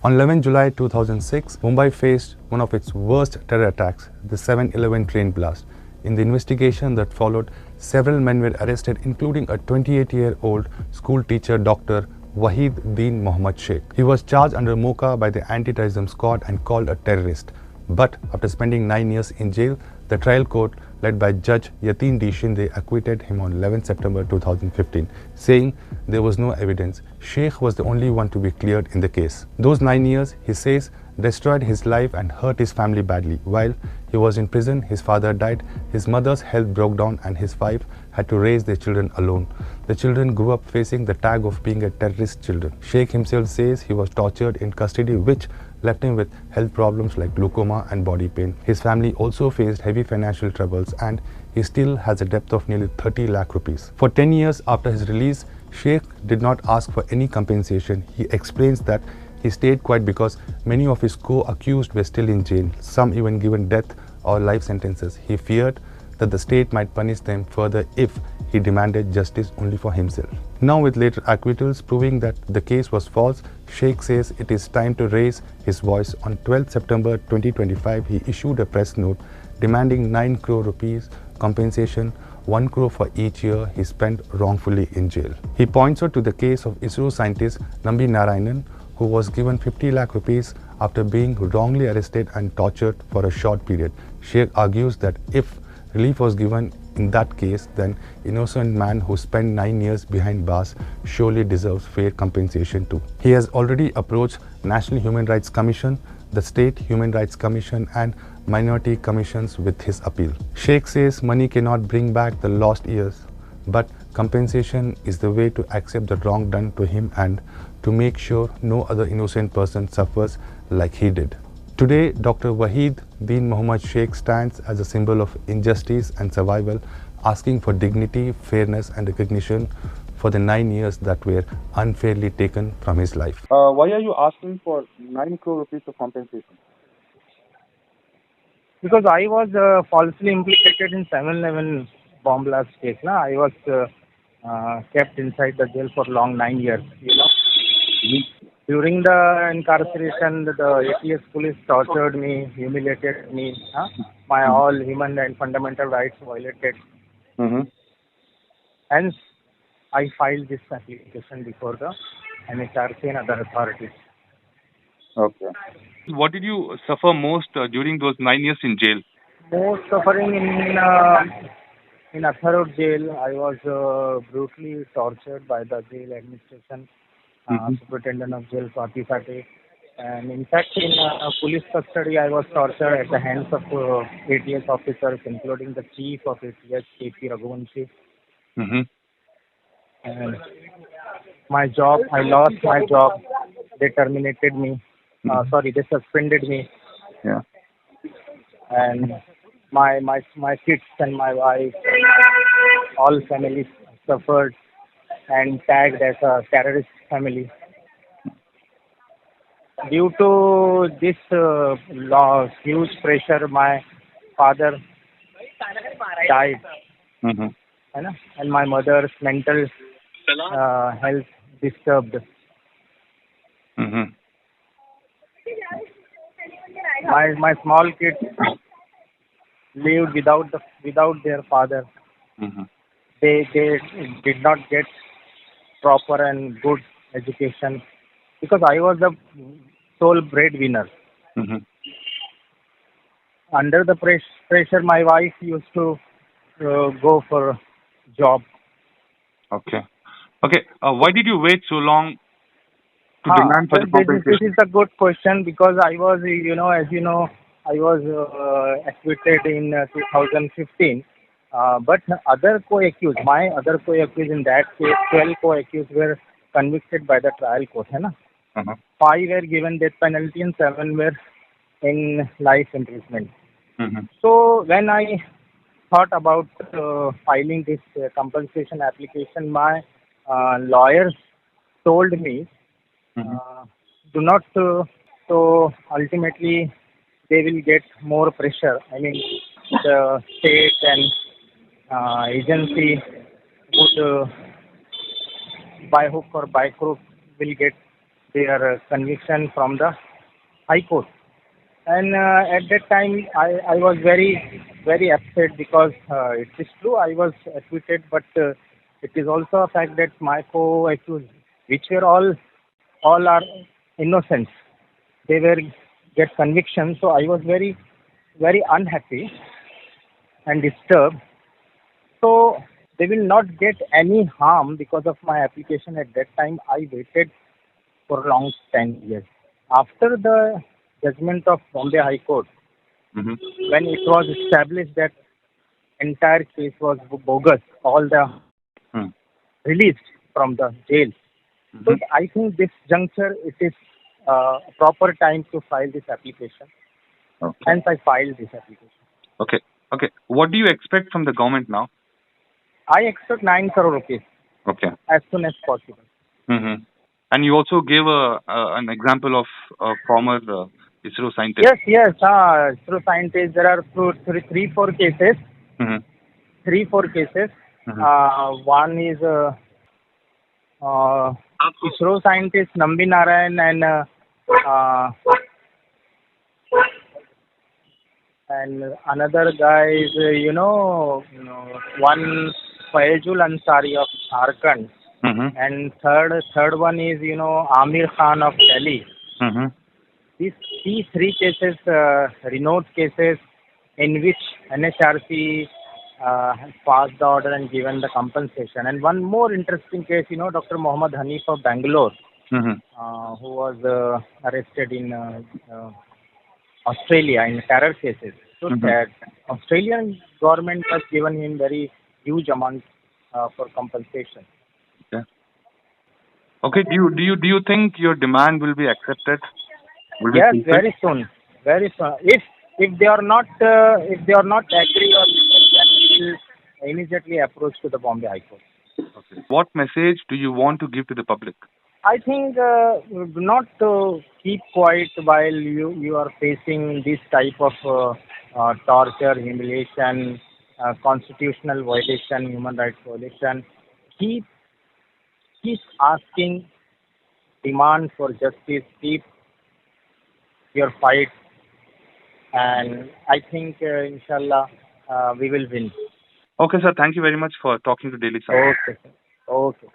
On 11 July 2006, Mumbai faced one of its worst terror attacks, the 7/11 train blast. In the investigation that followed, several men were arrested, including a 28-year-old school teacher, Dr. Wahid Deen Mohammad Shaikh. He was charged under MCOCA by the Anti-Terrorism Squad and called a terrorist. But after spending 9 years in jail, the trial court, led by Judge Yatin D, Shinde, acquitted him on 11 September 2015, saying there was no evidence. Shaikh was the only one to be cleared in the case. Those 9 years, he says, destroyed his life and hurt his family badly. While he was in prison, his father died, his mother's health broke down, and his wife had to raise their children alone. The children grew up facing the tag of being a terrorist children. Shaikh himself says he was tortured in custody, which left him with health problems like glaucoma and body pain. His family also faced heavy financial troubles, and he still has a debt of nearly 30 lakh rupees. For 10 years after his release, Shaikh did not ask for any compensation. He explains that he stayed quiet because many of his co-accused were still in jail, some even given death or life sentences. He feared that the state might punish them further if he demanded justice only for himself. Now, with later acquittals proving that the case was false, Shaikh says it is time to raise his voice. On 12 September 2025, he issued a press note demanding 9 crore rupees compensation, 1 crore for each year he spent wrongfully in jail. He points out to the case of ISRO scientist Nambi Narayanan, who was given 50 lakh rupees after being wrongly arrested and tortured for a short period. Shaikh argues that if relief was given in that case, then innocent man who spent 9 years behind bars surely deserves fair compensation too. He has already approached National Human Rights Commission, the State Human Rights Commission, and minority commissions with his appeal. Shaikh says money cannot bring back the lost years, but compensation is the way to accept the wrong done to him and to make sure no other innocent person suffers like he did. Today, Dr. Wahid Deen Mohammad Shaikh stands as a symbol of injustice and survival, asking for dignity, fairness, and recognition for the 9 years that were unfairly taken from his life. Why are you asking for 9 crore rupees of compensation? Because I was falsely implicated in 7/11 bomb blast case. I was kept inside the jail for long 9 years. During the incarceration, the ATS police tortured me, humiliated me. My all human and fundamental rights violated. Hence, I filed this application before the MHRC and other authorities. Okay. What did you suffer most during those 9 years in jail? Most suffering in Atharod jail. I was brutally tortured by the jail administration, superintendent of jail Swati Sate. And in fact, in police custody, I was tortured at the hands of ATS officers, including the chief of ATS, KP Raghuvanshi. And my job, I lost my job. They terminated me. They suspended me. Yeah. And my kids and my wife, all families suffered and tagged as a terrorist family. Due to this huge pressure, my father died, and my mother's mental health disturbed. My small kids lived without their father. They did not get proper and good education because I was the sole breadwinner. Under the pressure, my wife used to go for job. Okay. Why did you wait so long to demand for the compensation? This is a good question because I was, I was acquitted in 2015. But my other co-accused in that case, 12 co-accused were convicted by the trial court. 5 were given death penalty and 7 were in life imprisonment. So when I thought about filing this compensation application, my lawyers told me, do not, so ultimately they will get more pressure. I mean, the state and agency would, by hook or by crook, will get their conviction from the High Court. And at that time, I was very, very upset because it is true I was acquitted, but it is also a fact that my co-accused, which were all are innocent, they were get conviction. So I was very, very unhappy and disturbed. So they will not get any harm because of my application. At that time, I waited for long 10 years. After the judgment of Bombay High Court, Mm-hmm. when it was established that entire case was bogus, all the Mm. released from the jail. So Mhm. I think this juncture, it is proper time to file this application. Okay. Hence, I filed this application. Okay. Okay. What do you expect from the government now? I expect 9 crore rupees Okay. as soon as possible. Mm-hmm. And you also gave an example of a former ISRO scientist. Yes. Through scientists, there are three, four cases. Mm-hmm. 3-4 cases. Mhm. One is ISRO scientist Nambi Narayan and another guy is one Fayzul Ansari of Jharkhand, Mm-hmm. and third one is Amir Khan of Delhi. Mm-hmm. These three cases, renowned cases, in which NHRC has passed the order and given the compensation. And one more interesting case, Dr. Mohammad Hanif of Bangalore, Mm-hmm. who was arrested in Australia in terror cases. So Mhm. that Australian government has given him very huge amount for compensation. Okay. Okay. Do you think your demand will be accepted? Will be Yes, fulfilled? very soon, very soon. If they are not agree or will immediately approach to the Bombay High Court. Okay. What message do you want to give to the public? I think do not keep quiet while you are facing this type of torture, humiliation, constitutional violation, human rights violation. Keep asking, demand for justice. Keep your fight, and I think inshallah we will win. Okay, sir. Thank you very much for talking to Daily Sun. Okay, sir. Okay.